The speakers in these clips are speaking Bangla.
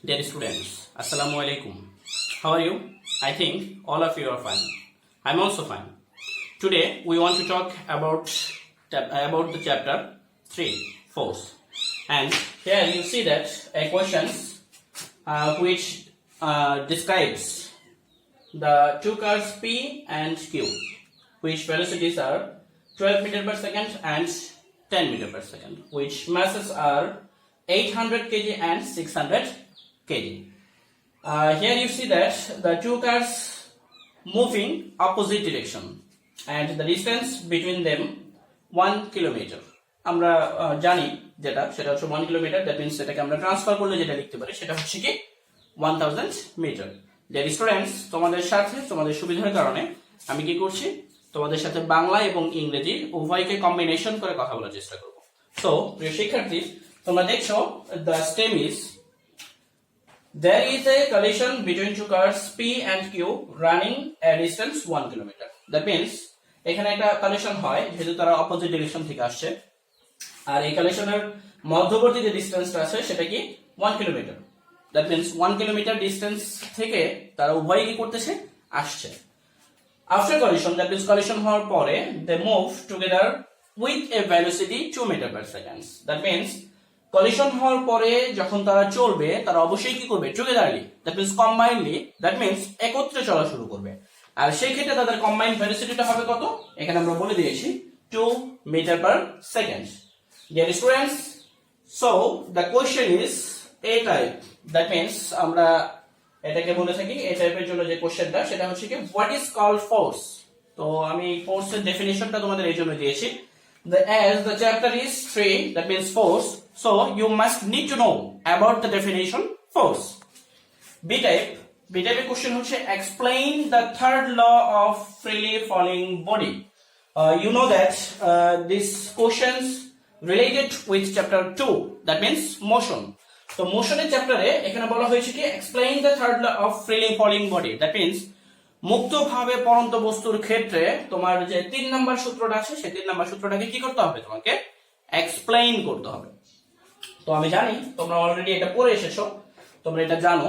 Dear students, Assalamu alaikum. How are you? I think all of you are fine. I'm also fine. Today we want to talk about the chapter 3, force. And here you see that a question which describes the two cars P and Q, which velocities are 12 meter per second and 10 meter per second, which masses are 800 kg and 600 kg. Here you see that the two cars moving opposite direction and the distance between them 1 kilometer. আমরা জানি সেটা হচ্ছে 1 কিলোমিটার, দ্যাট মিন্স এটাকে আমরা ট্রান্সফার করলে যেটা লিখতে পারি সেটা হচ্ছে কি 1000 মিটার। ডিয়ার স্টুডেন্টস, তোমাদের সাথে তোমাদের সুবিধার কারণে আমি কি করছি, তোমাদের সাথে বাংলা এবং ইংরেজি উভয়কে কম্বিনেশন করে কথা বলার চেষ্টা করব। সো প্রিয় শিক্ষার্থী, তোমরা দেখছো the stem is there is a collision between two cars P and Q running a distance 1 kilometer. That means এখানে একটা collision হয় যেহেতু তারা অপোজিট ডিরেকশন থেকে আসছে, আর এই collisionের মধ্যবর্তী যে ডিসটেন্সটা আছে সেটা কি 1 kilometre. That means 1 kilometre distance থেকে তারা উভয়ই কি করতেছে, আসছে। After collision, that means collision হওয়ার পরে they move together with a velocity 2 meter per second. That means collision হওয়ার পরে যখন তারা চলবে তারা অবশ্যই কি করবে, togetherly, that means combinedly, that means একত্রে চলা শুরু করবে। আর সেই ক্ষেত্রে তাদের কম্বাইন্ড ভেলোসিটিটা হবে কত, এখানে আমরা বলে দিয়েছি 2 metre per second. Dear students, so the question is A type, that means আমরা এটাকে বলে থাকি এই টাইপের জন্য যে কোশ্চেনটা সেটা হচ্ছে কি হোয়াট ইজ কল্ড ফোর্স। তো আমি ফোর্সের ডেফিনিশনটা তোমাদের এই জন্য দিয়েছি, as the chapter is 3, that means force, so you must need to know about the definition force. B type question হচ্ছে explain the third law of freely falling body. You know that these questions related with chapter 2, that means motion. তো মোশনের চ্যাপ্টারে এখানে বলা হয়েছে কি explain the third law of freely falling body, that means মুক্তভাবে পড়ন্ত বস্তুর ক্ষেত্রে তোমার যে 3 নাম্বার সূত্রটা আছে সেই 3 নাম্বার সূত্রটাকে কি করতে হবে, তোমাকে এক্সপ্লেইন করতে হবে। তো আমি জানি তোমরা অলরেডি এটা পড়ে এসেছো, তোমরা এটা জানো।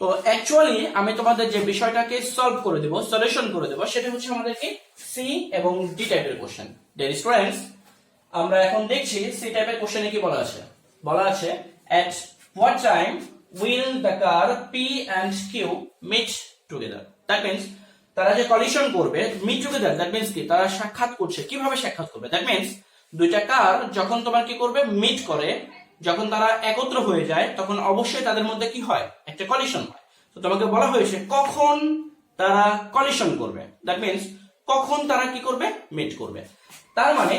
তো অ্যাকচুয়ালি আমি তোমাদের যে বিষয়টাকে সলভ করে দেব, সলিউশন করে দেব, সেটা হচ্ছে আমাদের কি সি এবং ডি টাইপের কোশ্চেন। ডিয়ার স্টুডেন্টস, আমরা এখন দেখছি সি টাইপের কোশ্চেনে কি বলা আছে at what time will the car P and Q meet together. That means তারা যে কলিশন করবে, মিট টুগেদার, দ্যাট মিন্স কি তারা সাক্ষাৎ করছে, কিভাবে সাক্ষাৎ করবে, দ্যাট মিন্স দুইটা কার যখন তোমার কি করবে, মিট করে, যখন তারা একত্র হয়ে যায় তখন অবশ্যই তাদের মধ্যে কি হয়, একটা কলিশন হয়। তো তোমাকে বলা হয়েছে কখন তারা কলিশন করবে, দ্যাট মিন্স কখন তারা কি করবে, মিট করবে। তার মানে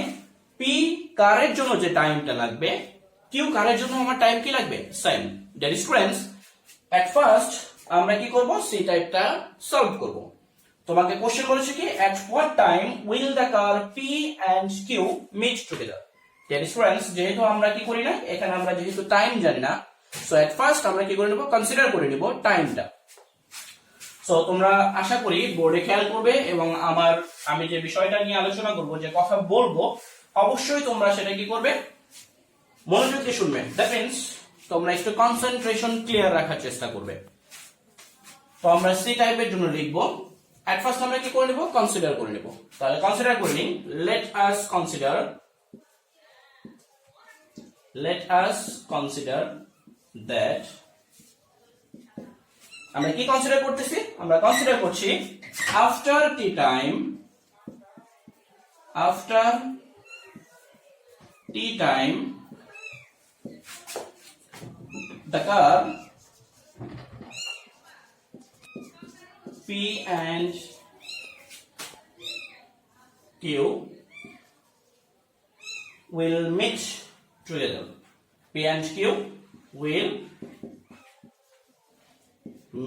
পি কারের জন্য যে টাইমটা লাগবে, কিউ কারের জন্য আমার টাইম কি লাগবে, same. Dear students, at first আমরা কি করব, সি টাইপটা সলভ করব। তোমাকে কোশ্চেন বলেছে কি at what time will the car P and Q meet together. Dear students, যেহেতু আমরা কি করি না, এখানে আমরা যেহেতু টাইম জানি না, সো এট ফার্স্ট আমরা কি করে নেব, কনসিডার করে নেব টাইমটা। সো তোমরা আশা করি বোর্ডে খেয়াল করবে এবং আমি যে বিষয়টা নিয়ে আলোচনা করব, যে কথা বলবো, অবশ্যই তোমরা সেটা কি করবে, মনোযোগ দিয়ে শুনবে। দ্যাট মিন্স তোমরা একটু কনসেন্ট্রেশন ক্লিয়ার রাখার চেষ্টা করবে। তো আমরা সি টাইপের জন্য লিখব, এট ফার্স্ট আমরা কি করে নেব, কনসিডার করে নেব। তাহলে কনসিডার করে নিন, লেট আস কনসিডার দ্যাট, আমরা কি কনসিডার করতেছি, আমরা কনসিডার করছি after T time the car P and Q will meet together. P and Q will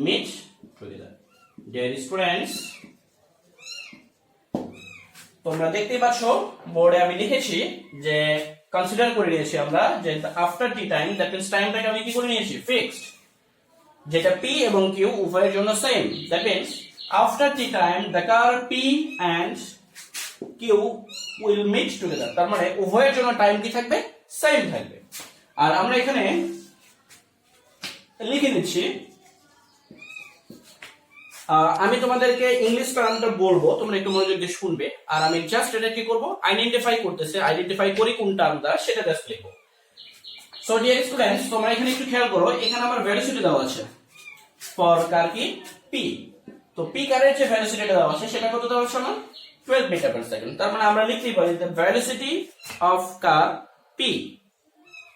meet together. Dear students, তোমরা দেখতে পাচ্ছ বোর্ডে আমি লিখেছি যে কনসিডার করে নিয়েছি আমরা যে after T time, that means টাইমটাকে আমি কি করে নিয়েছি, ফিক্সড, যেটা পি এবং কিউ উভয়ের জন্য same. That means after T time the car P and Q will meet together, তার মানে উভয়ের জন্য টাইম কি থাকবে, সেম থাকবে। আর আমরা এখানে লিখে নিচ্ছি। আমি তোমাদেরকে ইংলিশ টার্মটা বলবো, তোমরা একটু মনোযোগ দিয়ে শুনবে, আর আমি জাস্ট এটা কি করব, আইডেন্টিফাই করতেছে, আইডেন্টিফাই করি কোন টার্মটা সেটা জাস্ট লিখবো। সো ডিয়ার স্টুডেন্টস, তোমরা এখানে একটু খেয়াল করো, এখানে আমার ভেলোসিটি দেওয়া আছে ফর কার কি পি। তো পি কারের যে ভেলোসিটিটা দেওয়া আছে সেটা কত দেওয়া আছে আমার 12 মিটার পার সেকেন্ড। তার মানে আমরা লিখতেই পারি the velocity of car P.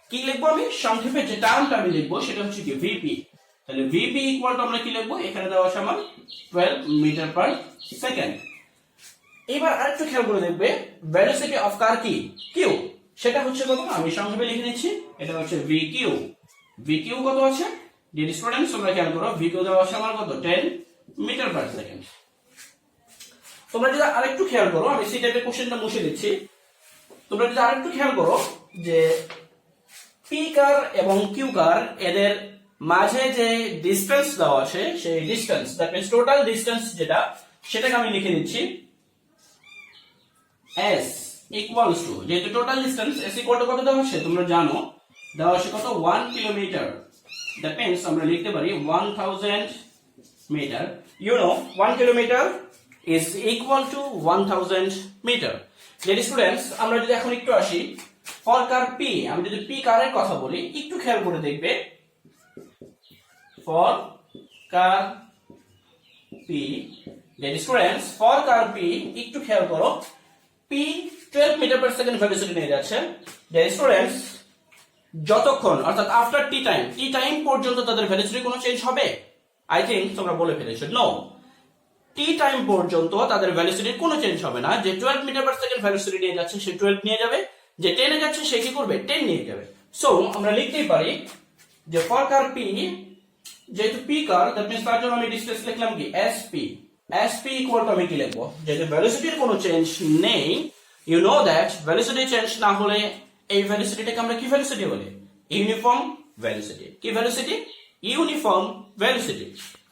কি লিখবো আমি সংক্ষেপে, যে টার্মটা আমি লিখবো সেটা হচ্ছে কি ভিপি। তাহলে ভিপি ইকুয়াল টু আমরা কি লিখবো, এখানে দেওয়া আছে আমার 12 মিটার পার সেকেন্ড। এবার আরেকটু খেয়াল করে দেখবে ভেলোসিটি অফ কার কি কিউ, সেটা হচ্ছে কত, আমি সংক্ষেপে লিখে নিচ্ছি, এটা হচ্ছে ভি কিউ। ভি কিউ কত আছে ডিয়ার স্টুডেন্টস, তোমরা খেয়াল করো, ভি কিউ দেওয়া আছে আমার কত 10 মিটার পার সেকেন্ড। তোমরা যদি আরেকটু খেয়াল করো, আমি সি টাইপের কোশ্চেনটা মুছে দিচ্ছি, তোমরা যদি আরেকটু খেয়াল করো যে পি কার এবং কিউ কার এদের মাঝে যে ডিসটেন্স দেওয়া আছে, সেই distance that means total distance যেটা, সেটাকে আমি লিখে দিচ্ছি s ইকুয়ালস টু, যেহেতু total distance s equal to কত দেওয়া আছে তোমরা জানো, দেওয়া আছে কত 1 কিলোমিটার। দ্যাট মিন্স আমরা লিখতে পারি 1000 metre. You know 1 kilometre is equal to 1000 metre. Dear students, আমরা যদি এখন একটু আসি ফর কার পি, আমি যদি পি কারের কথা বলি একটু খেয়াল করে দেখবে, for car P, dear students for car P একটু খেয়াল করো, P 12 metre per second velocity নিয়ে যাচ্ছে। ডিয়ার স্টুডেন্টস, যতক্ষণ অর্থাৎ আফটার টি টাইম পর্যন্ত তাদের ভেলোসিটি কোনো চেঞ্জ হবে? আই থিংক তোমরা বলে ফেলেছো নো, টি টাইম পর্যন্ত তাদের ভেলোসিটির কোনো চেঞ্জ হবে না। যে 12 মিটার পার সেকেন্ড ভেলোসিটি নিয়ে যাচ্ছে সে 12 নিয়ে যাবে, যে 10 এ যাচ্ছে সে কি করবে 10 নিয়ে যাবে। সো আমরা লিখতেই পারি যে ফর কার পি, যেহেতু পি কার দ্যাট মিন্স তার জন্য আমি ডিসটেন্স লিখলাম কি এসপি। এসপি ইকুয়াল টু আমি কি লিখবো, যেহেতু ভেলোসিটির কোনো চেঞ্জ নেই, you know that velocity change না হলে এই ভেলোসিটিটাকে আমরা কি ভেলোসিটি বলি, ইউনিফর্ম ভেলোসিটি। কি ভেলোসিটি, ইউনিফর্ম ভেলোসিটি।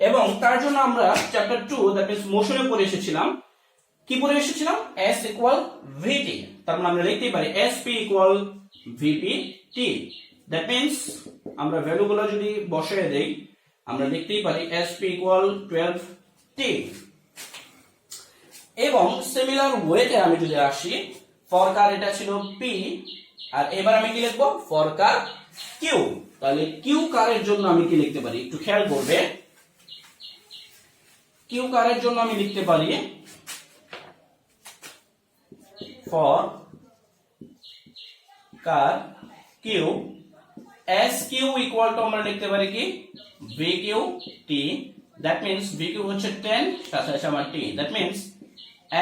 এবং তার জন্য আমরা চ্যাপ্টার 2 দ্যাট মিন্স মোশনে পড়ে এসেছিলাম, কি পড়ে এসেছিলাম s ইকুয়াল ভিটি। তার মানে আমরা লিখতেই পারি sp equal VP T. That means আমরা ভ্যালুগুলো যদি বসিয়ে দেই আমরা লিখতেই পারি sp ইকুয়াল 12 টি। এবং সিমিলার ওয়েতে আমি যদি আসি, ফর কার এটা ছিল পি, আর এবার আমি কি লিখবো ফর কার কিউ। তাহলে কিউ কারের জন্য আমি কি লিখতে পারি একটু খেয়াল করবে, কিউ কারের জন্য আমি লিখতে পারি for car Q S Q equal to আমরা লিখতে পারি কি V Q T. That means V Q হচ্ছে 10 সাথে আছে আমার T, that means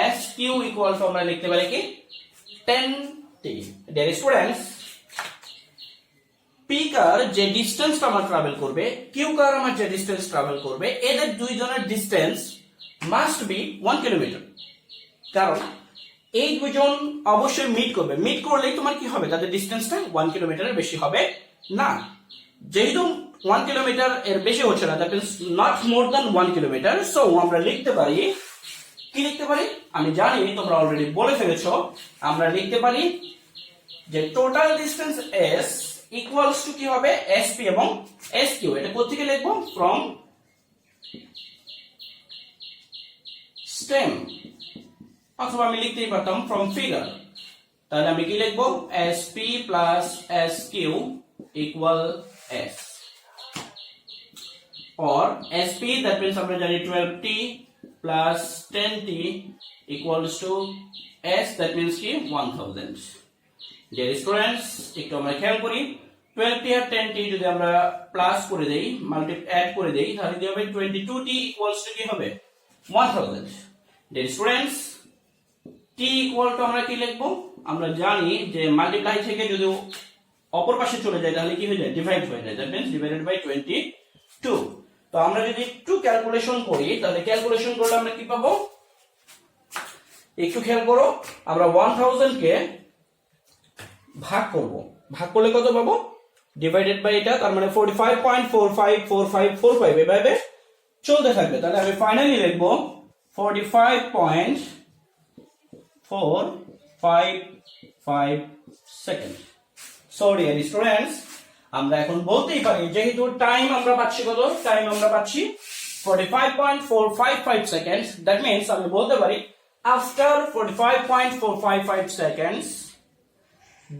S Q equal to আমরা লিখতে পারি কি 10 T. Dear students, P car যে ডিসটেন্সটা আমার ট্রাভেল করবে, কিউ কার আমার যে ডিসটেন্স ট্রাভেল করবে, এদের দুইজনের ডিসটেন্স মাস্ট বি 1 কিলোমিটার। কারণ এই দুজন অবশ্যই মিট করবে, মিট করলেই তোমার কি হবে, তাদের ডিসটেন্সটা 1 কিলোমিটারের বেশি হবে না। যেহেতু 1 কিলোমিটার এর বেশি হচ্ছে না, that means not more than 1 kilometre. So আমরা লিখতে পারি কি লিখতে পারি, আমি জানি তোমরা অলরেডি বলে ফেলেছো, আমরা লিখতে পারি যে total distance s equals to কি হবে sp এবং sq। এটা কোথা থেকে লিখবো, ফ্রম স্টেম, অথবা আমি লিখতেই পারতাম ফ্রম ফিগার। তাহলে আমি কি লিখবো sp plus sq equal s, or sp that means আমরা জানি 12t plus 10t equals to s that means কি 1000। ডিয়ার স্টুডেন্টস, একটু আমরা খেয়াল করি, 12t আর 10t যদি আমরা প্লাস করে দেই, অ্যাড করে দেই, তাহলে কি হবে 22t equals to কি হবে 1000। Dear students, t equal to আমরা কি লিখবো, আমরা জানি যে মাল্টিপ্লাই থেকে যদি অপর পাশে চলে যায় তাহলে কি হয়ে যায় ডিভাইড হয়ে যায়, দ্যাট মিন্স ডিভাইডেড বাই 22। তো আমরা যদি একটু ক্যালকুলেশন করি তাহলে ক্যালকুলেশন করলে আমরা কি পাবো, একটু খেয়াল করো, আমরা 1000 কে ভাগ করব, ভাগ করলে কত পাবো ডিভাইডেড বাই এটা, তার মানে 45.454545 এভাবে চলতে থাকবে। তাহলে আমি ফাইনালি লিখব 45.455 সেকেন্ড। সো ডিয়ার স্টুডেন্টস, আমরা এখন বলতেই পারি যেহেতু টাইম আমরা পাচ্ছি কত, টাইম আমরা পাচ্ছি 45.455 সেকেন্ডস, দ্যাট মিন্স আমি বলতে পারি after 45.455 seconds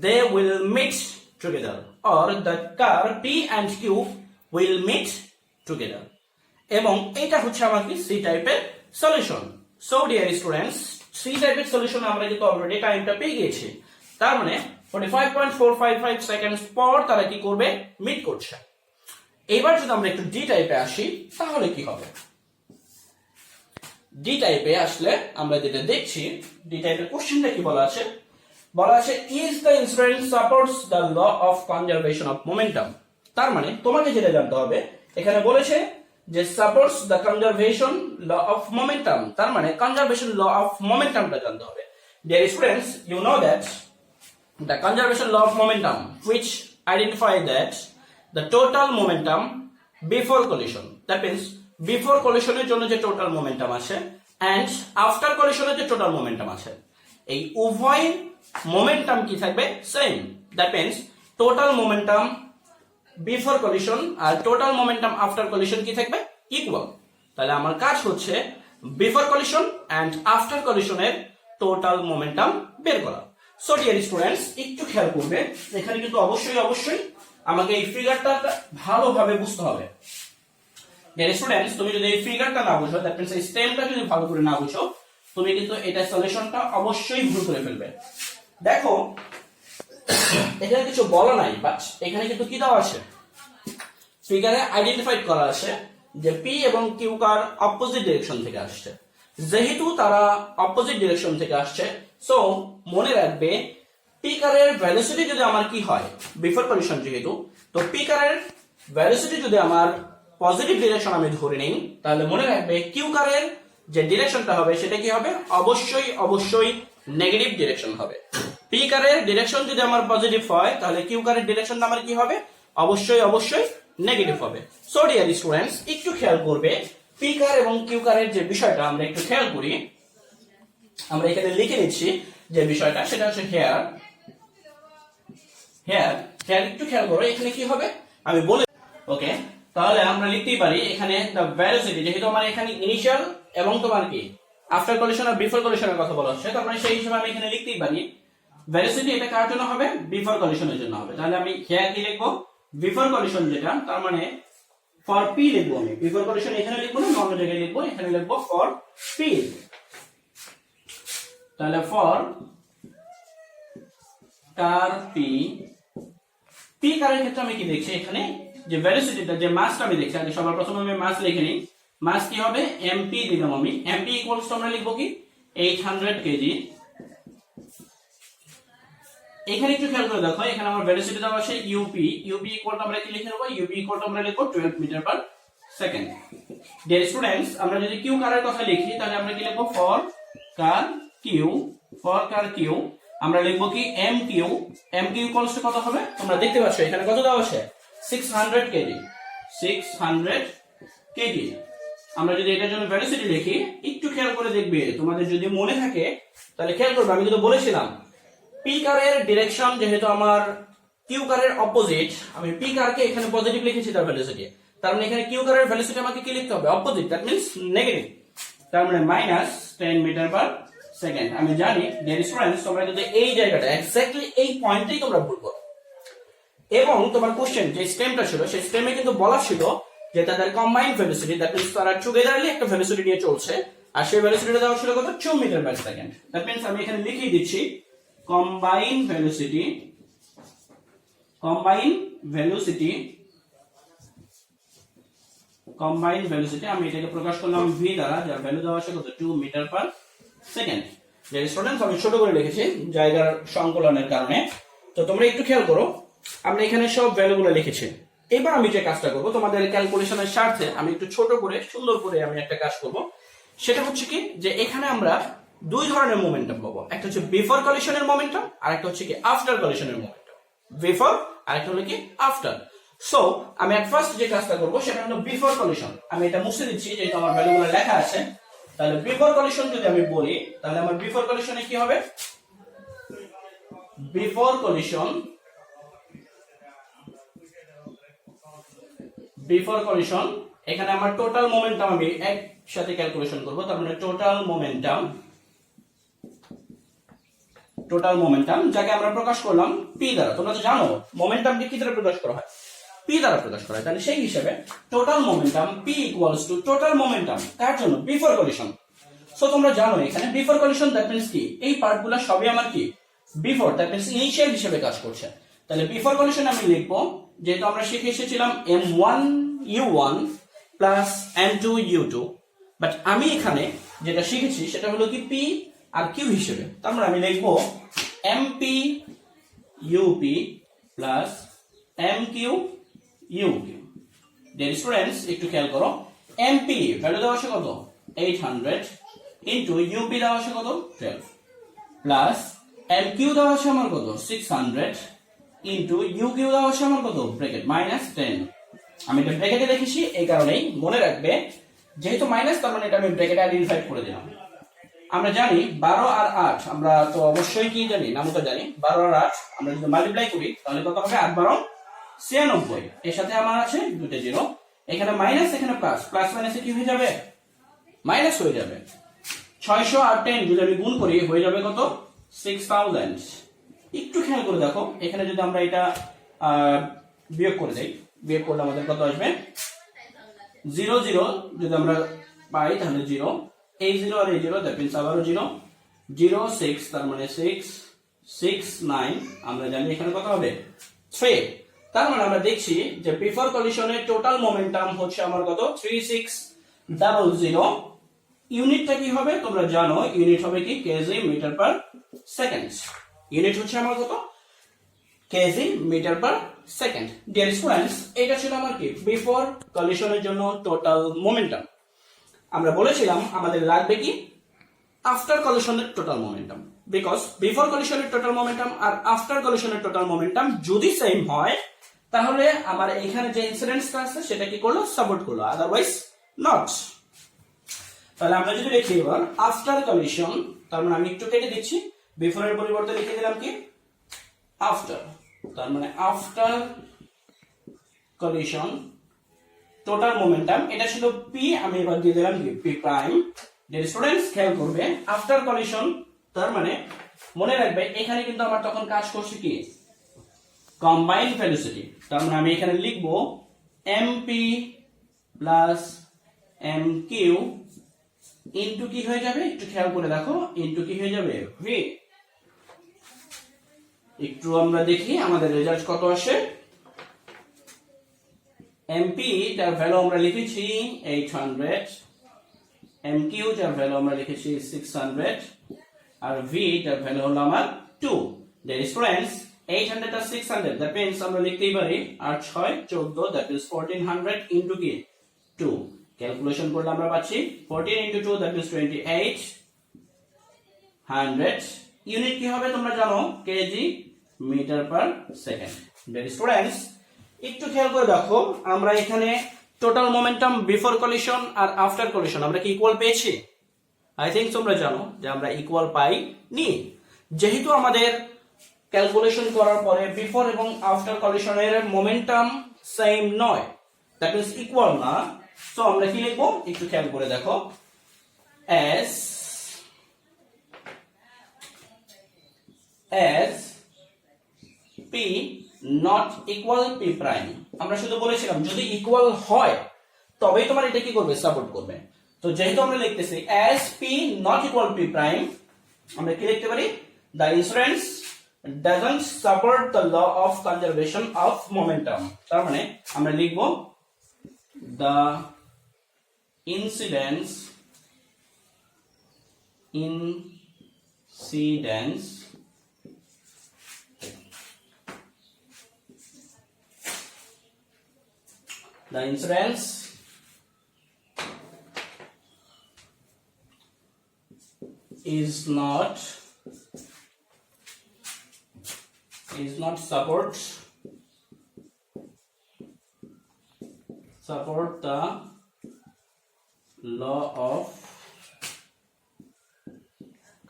they will meet together or the car P and Q will meet together. এবং এটা হচ্ছে আমার কি সি টাইপের solution. So dear students, C টাইপের সলিউশন আমরা কিন্তু অলরেডি টাইমটা পেয়ে গিয়েছি, তার মানে 45.455 সেকেন্ডস পর তারা কি করবে, মিট করছে। এবার যদি আমরা একটু ডি টাইপে আসি তাহলে কি হবে। ডি টাইপে আসলে আমরা যেটা দেখছি, ডি টাইপের কোশ্চেনটা কি বলা আছে, বলা আছে is the incident supports the law of conservation of momentum. তার মানে তোমাকে যেটা জানতে হবে, এখানে বলেছে যে supports the conservation law of momentum, তার মানে কনজারভেশন ল অফ মোমেন্টামটা জানতে হবে। Dear students, you know that the conservation law of momentum which identify that the total momentum before collision, that means before collision এর জন্য যে টোটাল মোমেন্টাম আছে and after collision এর যে টোটাল মোমেন্টাম আছে, এই উভয় মোমেন্টাম কি থাকবে, same. That means total momentum before collision আর টোটাল মোমেন্টাম আফটার কলিশন কি থাকবে, ইকুয়াল। তাহলে আমার কাজ হচ্ছে বিফোর কলিশন এন্ড আফটার কলিশনের টোটাল মোমেন্টাম বের করা। সো ডিয়ার স্টুডেন্টস, একটু খেয়াল করবে, এখানে কিন্তু অবশ্যই আমাকে এই ফিগারটা ভালোভাবে বুঝতে হবে। ডিয়ার স্টুডেন্টস, তুমি যদি এই ফিগারটা না বুঝো, দ্যাট মিন্স এই স্টেমটা যদি ভালো করে না বুঝো, তুমি কিন্তু এটা সলিউশনটা অবশ্যই ভুল করে ফেলবে। দেখো এখানে কিছু বলা নাই, বাট এখানে কিন্তু কি দেওয়া আছে, ফিগারে আইডেন্টিফাইড করা আছে যে পি এবং কিউ কার অপোজিট ডিরেকশন থেকে আসছে। যেহেতু তারা অপোজিট ডিরেকশন থেকে আসছে, সো মনে রাখবে পি কারের ভেলোসিটি যদি আমার কি হয়, বিফোর কলিশন যেহেতু, তো পি কারের ভেলোসিটি যদি আমার পজিটিভ ডিরেকশন আমি ধরে নিই, তাহলে মনে রাখবে কিউ কারের যে ডিরেকশনটা হবে সেটা কি হবে, অবশ্যই নেগেটিভ ডিরেকশন হবে। পি কারের ডিরেকশন যদি আমার পজিটিভ হয়, তাহলে কিউ কারের ডিরেকশনটা আমার কি হবে, অবশ্যই নেগেটিভ হবে। সো ডিয়ার স্টুডেন্টস, একটু খেয়াল করবে পি কার এবং কিউ কারের যে বিষয়টা আমরা একটু খেয়াল করি। আমরা এখানে লিখে নিচ্ছি যে বিষয়টা, সেটা হচ্ছে হেয়ার একটু খেয়াল করো, এখানে কি হবে আমি বলে, ওকে। তাহলে আমরা লিখতেই পারি এখানে দ্য ভেলোসিটি, যেহেতু আমার এখানে ইনিশিয়াল এবং তোমার কি আফটার কলিশন আর বিফোর কলিশনের কথা বলা হচ্ছে, তার মানে সেই হিসেবে আমি এখানে লিখতেই পারি ভেলোসিটি এটা কার জন্য হবে, বিফোর কলিশনের জন্য হবে। তাহলে আমি হেয়ার কি লিখবো, বিফোর কলিশন যেটা, তার মানে ফর পি লিখবো আমি, বিফোর কলিশন এখানে লিখবো না, অন্য জায়গায় লিখবো, এখানে লিখবো ফর পি। তাহলে ফর কার পি কারের ক্ষেত্রে আমি কি দেখছি, এখানে যে ভেলোসিটিটা, যে মাসটা আমি দেখছি, আগে সবার প্রথমে আমি মাস লিখে নিই। মাস কি হবে, এমপি দিলাম আমি, এমপি ইকুয়ালস টু আমরা লিখবো কি 800 কেজি। এখানে একটু খেয়াল করে দেখো, এখানে আমার ভেলোসিটি দেওয়া আছে ইউপি ইকুয়াল টু আমরা কি লিখে নেব, ইউপি ইকুয়াল টু আমরা লিখবো 12 metre per second. Dear students, আমরা যদি কিউ কারের কথা লিখি, তাহলে আমরা কি লিখবো, ফর কার কিউ আমরা লিখবো কি এম কিউ ইকুয়ালস টু কত হবে, তোমরা দেখতে পাচ্ছ এখানে কত দেওয়া আছে, 600 কেজি। আমরা যদি এটার জন্য ভেলোসিটি লিখি, একটু খেয়াল করে দেখবে, তোমাদের যদি মনে থাকে তাহলে খেয়াল করবে, আমি কিন্তু বলেছিলাম পি কারের ডিরেকশন যেহেতু আমার কিউ কারের অপোজিট, আমি পি কারকে এখানে পজিটিভ লিখেছি তার ভেলোসিটি, তার মানে এখানে কিউ কারের ভেলোসিটি আমাকে কি লিখতে হবে, অপোজিট, দ্যাট মিন্স নেগেটিভ, তার মানে মাইনাস 10 মিটার পার সেকেন্ড। আমি জানি ডিয়ার স্টুডেন্টস, তোমরা যদি এই জায়গাটা এক্স্যাক্টলি এই পয়েন্টেই তোমরা ভুল করো, এবং তোমার কোশ্চেন যে স্টেমটা ছিল সেই স্টেমে কিন্তু বলা ছিল যে তাদের কম্বাইন্ড ভেলোসিটি, দ্যাট মিন্স তারা টুগেদারলি একটা ভেলোসিটি নিয়ে চলছে, আর সেই ভেলোসিটিটা দেওয়া ছিল কত, 2 metre per second. That means আমি এখানে লিখে দিচ্ছি কম্বাইন্ড ভেলোসিটি আমি এটাকে প্রকাশ করলাম ভি দ্বারা, যার ভ্যালু দেওয়া আছে কত, 2 মিটার পার সেকেন্ড। যে স্টুডেন্টস, আমি ছোট করে লিখেছি জায়গার সংকলনের কারণে, তো তোমরা একটু খেয়াল করো, আমরা এখানে সব ভ্যালুগুলো লিখেছি। এবার আমি যে কাজটা করব, তোমাদের ক্যালকুলেশনের স্বার্থে আমি একটু ছোট করে সুন্দর করে আমি একটা কাজ করব, সেটা হচ্ছে কি, যে এখানে আমরা দুই ধরনের মোমেন্টাম পাবো, একটা হচ্ছে বিফোর কলিশনের মোমেন্টাম, আর একটা হচ্ছে কি আফটার কলিশনের মোমেন্টাম। বিফোর আর একটা হলো কি আফটার। সো আমি এট ফার্স্ট যে কাজটা করব সেটা হলো বিফোর কলিশন। আমি এটা মুছে দিচ্ছি যেহেতু আমার ভ্যালুগুলো লেখা আছে। তাহলে বিফোর কলিশন যদি আমি বলি, তাহলে আমার বিফোর কলিশনে কি হবে, বিফোর কলিশন বিফোর কলিশন এখানে আমার টোটাল মোমেন্টাম আমি একসাথে ক্যালকুলেশন করব, তার মানে টোটাল মোমেন্টাম যাকে আমরা প্রকাশ করলাম পি দ্বারা। তোমরা তো জানো মোমেন্টামকে কি দ্বারা প্রকাশ করা হয়, পি দ্বারা প্রকাশ করা হয়। তাহলে সেই হিসেবে total momentum P equals to total momentum car জন্য, বিফোর কলিশন। সো তোমরা জানো এখানে বিফোর কলিশন দ্যাট মিন্স কি, এই পার্টগুলো সবই আমার কি বিফোর, দ্যাট মিন্স ইনিশিয়াল হিসেবে কাজ করছে। তাহলে বিফোর কলিশন আমি লিখবো, যেহেতু আমরা শিখে এসেছিলাম m1u1 প্লাস m2u2, বাট আমি এখানে যেটা শিখেছি সেটা হলো কি পি আর কিউ হিসেবে। তার মানে আমি লিখবো mp up plus mq uq। Dear students একটু খেয়াল করো, mp ভ্যালু দেওয়া আছে কত 800 ইনটু up দেওয়া আছে কত 12 প্লাস mq দেওয়া আছে আমার কত 600 ইনটু uq দেওয়া আছে আমার কত ব্র্যাকেট -10। আমি এটা ব্র্যাকেটে লিখেছি এই কারণেই, মনে রাখবে যেহেতু মাইনাস তার মানে এটা আমি ব্র্যাকেটে আইডেন্টিফাই করে দিলাম। আমরা জানি 12 আর 8, আমরা তো অবশ্যই কি জানি, নামটা জানি 12 আর 8 আমরা যদি মাল্টিপ্লাই করি তাহলে কত হবে 8 12 96। এর সাথে আমার আছে দুটো জিরো, এখানে মাইনাস এখানে প্লাস, প্লাস মাইনাসে কি হয়ে যাবে মাইনাস হয়ে যাবে। 600 আর 10 যদি আমি গুণ করি হয়ে যাবে কত 6000। একটু খেয়াল করে দেখো এখানে যদি আমরা এটা বিয়োগ করে দেই, বিয়োগ করলে আমাদের কত আসবে 0 0 যদি আমরা পাই তাহলে 0, এই 0 আর এই 0 দ্যাট মিন্স আবারও 0 0 6 তার মানে 6 6 9, আমরা জানি এখানে কত হবে 3। তার মানে আমরা দেখছি যে বিফোর কলিশনের টোটাল মোমেন্টাম হচ্ছে আমার কত 3600। ইউনিটটা কি হবে তোমরা জানো, ইউনিট হবে কি KG metre per second. Unit হচ্ছে আমার কত KG metre per second. Dear students এটা ছিল আমার কি বিফোর কলিশনের জন্য টোটাল মোমেন্টাম। আমরা বলেছিলাম আমাদের লাগবে কি আফটার কলিশনের টোটাল মোমেন্টাম, বিকজ বিফোর কলিশনের টোটাল মোমেন্টাম আর আফটার কলিশনের টোটাল মোমেন্টাম যদি সেম হয় তাহলে আমার এখানে যে ইনসিডেন্সটা আছে সেটা কি করলো সাপোর্ট করলো, আদারওয়াইজ নট। তাহলে আমরা যদি লিখি এবার আফটার কলিশন, তার মানে আমি একটু কেটে দিচ্ছি, বিফোর এর পরিবর্তে লিখে দিলাম কি আফটার। তার মানে আফটার কলিশন টোটাল মোমেন্টাম এটা ছিল পি, আমি এবার দিয়ে দিলাম কি পি প্রাইম। ডিয়ার স্টুডেন্টস খেয়াল করবে আফটার কলিশন তার মানে মনে রাখবে এখানে কিন্তু আমার তখন কাজ করছে কি কম্বাইন্ড ভেলোসিটি। তার মানে আমি এখানে লিখবো mp প্লাস mq ইনটু কি হয়ে যাবে একটু খেয়াল করে দেখো, ইনটু কি হয়ে যাবে v। একটু আমরা দেখি আমাদের রেজাল্ট কত আসে। mp তার ভ্যালু আমরা লিখেছি 800, mq তার ভ্যালু আমরা লিখেছি 600 আর v তার ভ্যালু হলো আমার 2। দ্যাট ইজ फ्रेंड्स 800 আর 600 দ্যাট মিন্স আমরা লিখতেই পারি 8 6 14 দ্যাট ইজ 1400 ইনটু কি 2। ক্যালকুলেশন করলে আমরা পাচ্ছি 14 ইনটু 2 দ্যাট ইজ 2800। ইউনিট কি হবে তোমরা জানো KG metre per second. That is friends একটু খেয়াল করে দেখো আমরা এখানে টোটাল মোমেন্টাম বিফোর কলিশন আর আফটার কলিশন আমরা কি ইকুয়াল পেয়েছি? আই থিংক তোমরা জানো যে আমরা ইকুয়াল পাইনি, যেহেতু আমাদের ক্যালকুলেশন করার পরে বিফোর এবং আফটার কলিশনের মোমেন্টাম সেম নয়, দ্যাট মিন্স ইকুয়াল না। সো আমরা কি লিখবো একটু খেয়াল করে দেখো, as p not equal p prime। আমরা শুধু বলেছিলাম যদি ইকুয়াল হয় তবেই তোমার এটা কি করবে সাপোর্ট করবে। তো যেহেতু আমরা লিখতেছি as p not equal p prime, আমরা কি লিখতে পারি the incidence doesn't support the law of conservation of momentum। তার মানে আমরা লিখব the incidence is not support the law of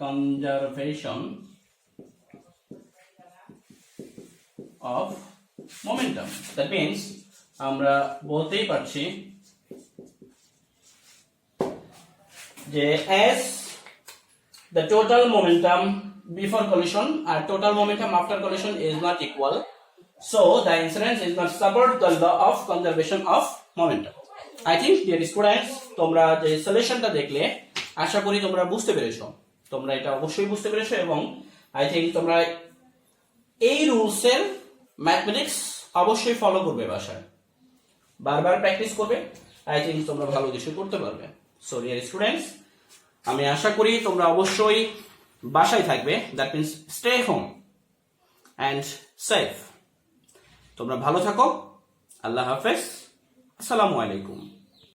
conservation of momentum। That means আমরা বলতেই পারছি যে as the total momentum before collision and total momentum after collision is not equal, so the incidence is not support the law of conservation of momentum. I think dear students, তোমরা যে সলিউশনটা দেখলে আশা করি তোমরা বুঝতে পেরেছো, তোমরা এটা অবশ্যই বুঝতে পেরেছো এবং আই থিংক তোমরা এই রুলসের ম্যাথমেটিক্স অবশ্যই ফলো করবে, বাসায় বারবার প্র্যাকটিস করবে। আই থিংক তোমরা ভালো কিছু করতে পারবে। সো ডিয়ার স্টুডেন্টস, আমি আশা করি তোমরা অবশ্যই বাসায় থাকবে, that means stay home and safe. তোমরা ভালো থাকো। আল্লাহ হাফেজ। আসসালামু আলাইকুম।